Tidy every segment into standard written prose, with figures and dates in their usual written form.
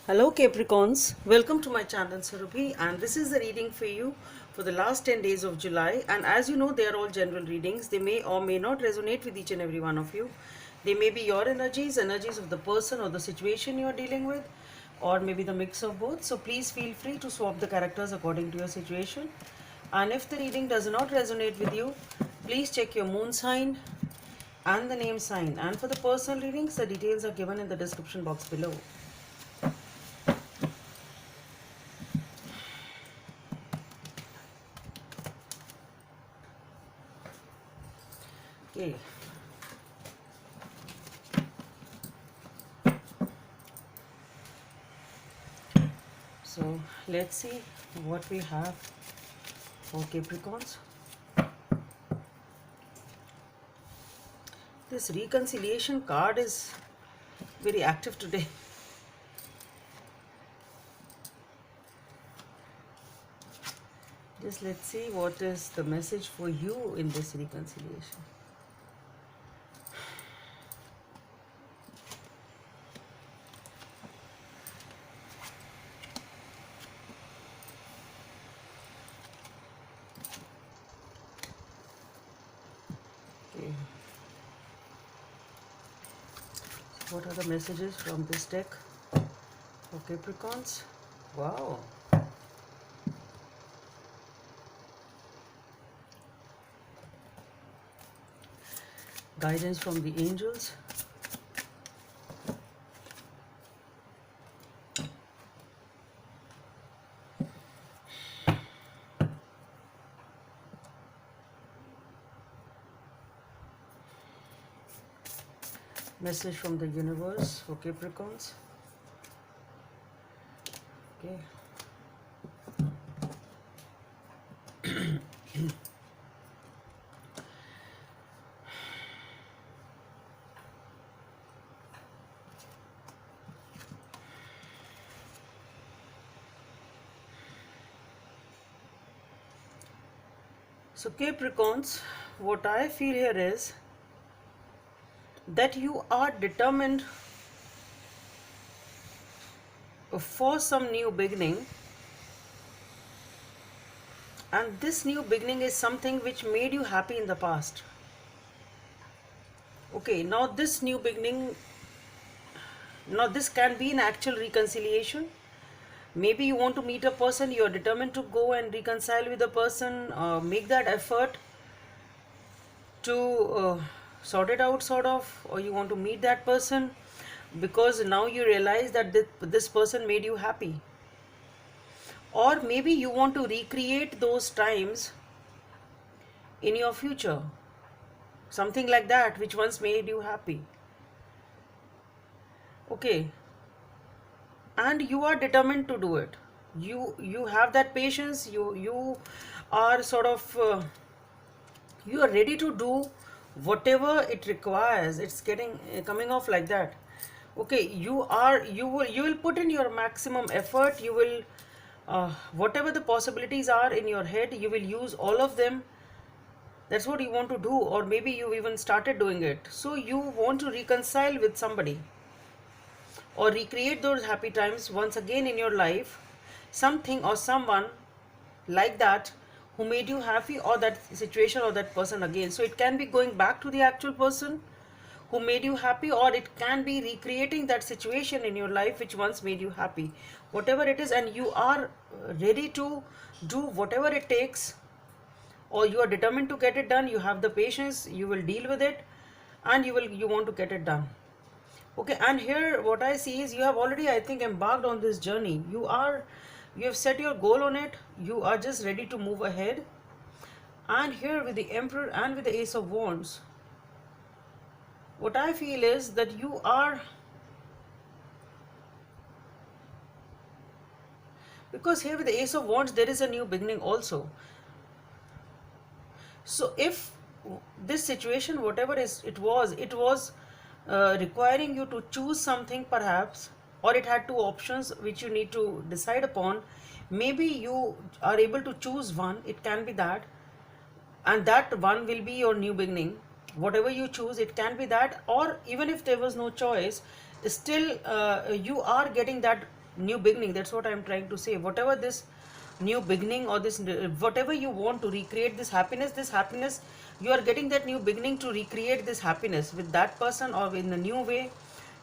Hello Capricorns, welcome to my channel Surabhi, and this is the reading for you for the last 10 days of July. And as you know, they are all general readings. They may or may not resonate with each and every one of you. They may be your energies of the person or the situation you are dealing with, or maybe the mix of both. So please feel free to swap the characters according to your situation. And if the reading does not resonate with you, please check your moon sign and the name sign. And for the personal readings, the details are given in the description box below. Okay. So let's see what we have for Capricorns. This reconciliation card is very active today. Just let's see what is the message for you in this reconciliation. Okay. What are the messages from this deck for Capricorns? Wow. Guidance from the angels. Message from the universe for Capricorns. Okay. So Capricorns, what I feel here is that you are determined for some new beginning, and this new beginning is something which made you happy in the past. Okay, now this new beginning, now this can be an actual reconciliation. Maybe you want to meet a person, you are determined to go and reconcile with a person, make that effort to sort it out, sort of, or you want to meet that person because now you realize that this person made you happy. Or maybe you want to recreate those times in your future, something like that which once made you happy. Okay, and you are determined to do it. You have that patience. You are sort of you are ready to do whatever it requires. It's getting coming off like that. Okay, you will put in your maximum effort. You will whatever the possibilities are in your head, you will use all of them. That's what you want to do, or maybe you even started doing it. So you want to reconcile with somebody or recreate those happy times once again in your life, something or someone like that who made you happy, or that situation or that person again. So it can be going back to the actual person who made you happy, or it can be recreating that situation in your life which once made you happy, whatever it is. And you are ready to do whatever it takes, or you are determined to get it done. You have the patience, you will deal with it, and you want to get it done. Okay, and here what I see is you have already, I think, embarked on this journey. You have set your goal on it. You are just ready to move ahead. And here with the Emperor and with the Ace of Wands, what I feel is that you are, because here with the Ace of Wands there is a new beginning also. So if this situation, whatever it was requiring you to choose something perhaps, or it had two options which you need to decide upon. Maybe you are able to choose one, it can be that, and that one will be your new beginning. Whatever you choose, it can be that, or even if there was no choice, still you are getting that new beginning. That's what I'm trying to say. Whatever this new beginning, or this whatever you want to recreate, this happiness, you are getting that new beginning to recreate this happiness with that person, or in a new way,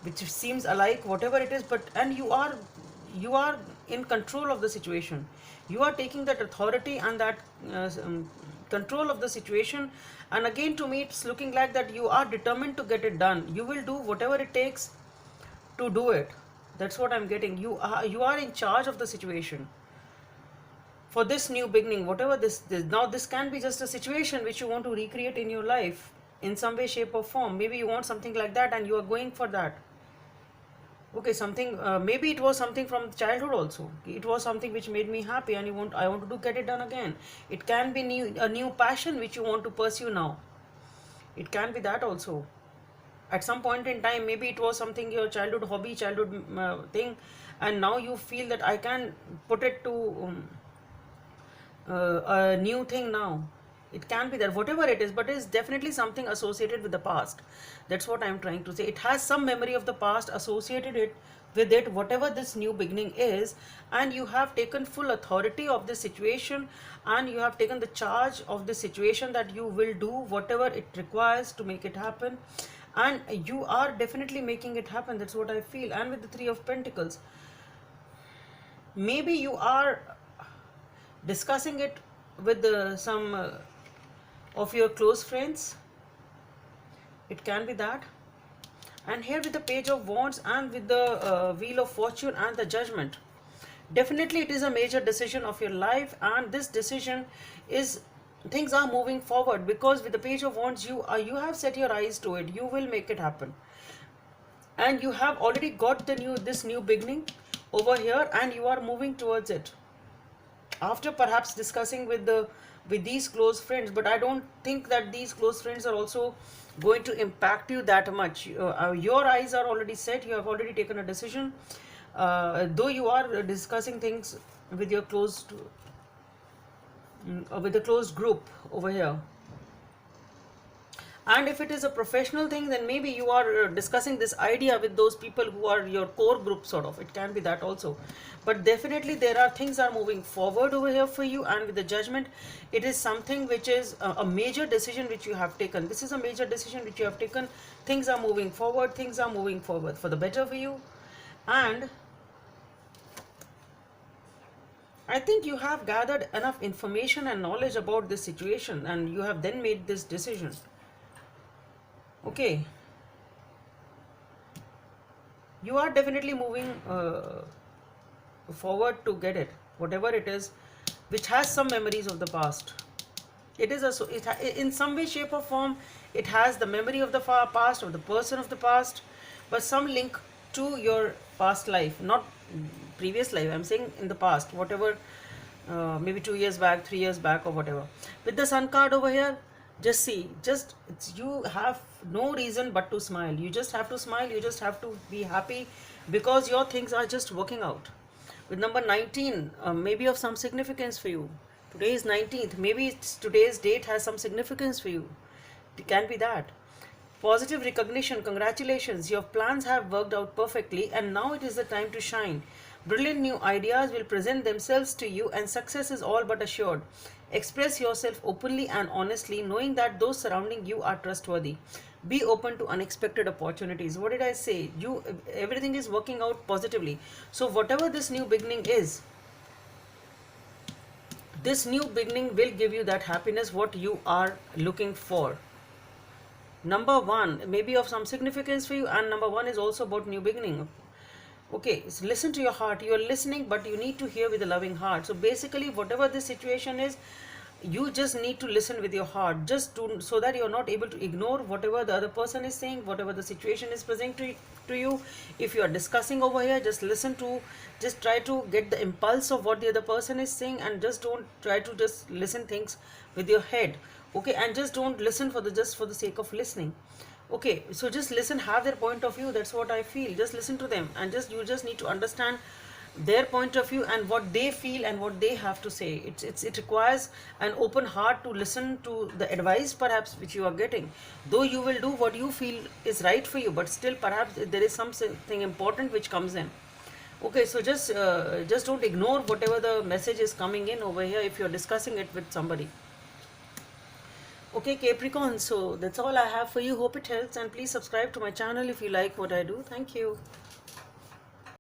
which seems alike, whatever it is. But and you are in control of the situation. You are taking that authority and that control of the situation. And again, to me, it's looking like that you are determined to get it done. You will do whatever it takes to do it. That's what I'm getting. You are in charge of the situation for this new beginning, whatever this. Now this can be just a situation which you want to recreate in your life in some way, shape or form. Maybe you want something like that and you are going for that. Okay, something, maybe it was something from childhood also. It was something which made me happy, and I want to do, get it done again. It can be a new passion which you want to pursue now. It can be that also. At some point in time, maybe it was something, your childhood hobby, childhood thing, and now you feel that I can put it to a new thing now. It can be that, whatever it is, but it's definitely something associated with the past. That's what I'm trying to say. It has some memory of the past associated with it, whatever this new beginning is. And you have taken full authority of the situation, and you have taken the charge of the situation, that you will do whatever it requires to make it happen. And you are definitely making it happen. That's what I feel. And with the Three of Pentacles, maybe you are discussing it with some of your close friends. It can be that. And here with the Page of Wands, and with the Wheel of Fortune and the Judgment, definitely it is a major decision of your life. And this decision is, things are moving forward, because with the Page of Wands, you have set your eyes to it. You will make it happen, and you have already got this new beginning over here, and you are moving towards it after perhaps discussing with these close friends. But I don't think that these close friends are also going to impact you that much. Your eyes are already set. You have already taken a decision, though you are discussing things with your with the closed group over here. And if it is a professional thing, then maybe you are discussing this idea with those people who are your core group, sort of. It can be that also. But definitely there are things are moving forward over here for you. And with the Judgment, it is something which is a major decision which you have taken. This is a major decision which you have taken. Things are moving forward. Things are moving forward for the better for you. And I think you have gathered enough information and knowledge about this situation, and you have then made this decision. Okay, you are definitely moving forward to get it, whatever it is, which has some memories of the past. It is in some way, shape or form, it has the memory of the past, of the person of the past, but some link to your past life, not previous life. I'm saying in the past, whatever, maybe 2 years back, 3 years back, or whatever. With the Sun card over here, just see, you have no reason but to smile. You just have to smile. You just have to be happy, because your things are just working out. With number 19, maybe of some significance for you. Today is 19th. Maybe today's date has some significance for you. It can be that. Positive recognition. Congratulations. Your plans have worked out perfectly, and now it is the time to shine. Brilliant new ideas will present themselves to you, and success is all but assured. Express yourself openly and honestly, knowing that those surrounding you are trustworthy. Be open to unexpected opportunities. What did I say? Everything is working out positively. So whatever this new beginning is, this new beginning will give you that happiness what you are looking for. Number 1 may be of some significance for you, and number 1 is also about new beginning. Okay, so listen to your heart. You are listening, but you need to hear with a loving heart. So basically, whatever the situation is, you just need to listen with your heart, so that you're not able to ignore whatever the other person is saying, whatever the situation is presenting to you. If you are discussing over here, just try to get the impulse of what the other person is saying, and just don't try to just listen things with your head. Okay, and just don't listen for the sake of listening. Okay, so just listen, have their point of view. That's what I feel. Just listen to them, and you just need to understand their point of view and what they feel and what they have to say. It requires an open heart to listen to the advice perhaps which you are getting. Though you will do what you feel is right for you, but still perhaps there is something important which comes in. Okay, so just don't ignore whatever the message is coming in over here if you're discussing it with somebody. Okay, Capricorn, so that's all I have for you. Hope it helps, and please subscribe to my channel if you like what I do. Thank you.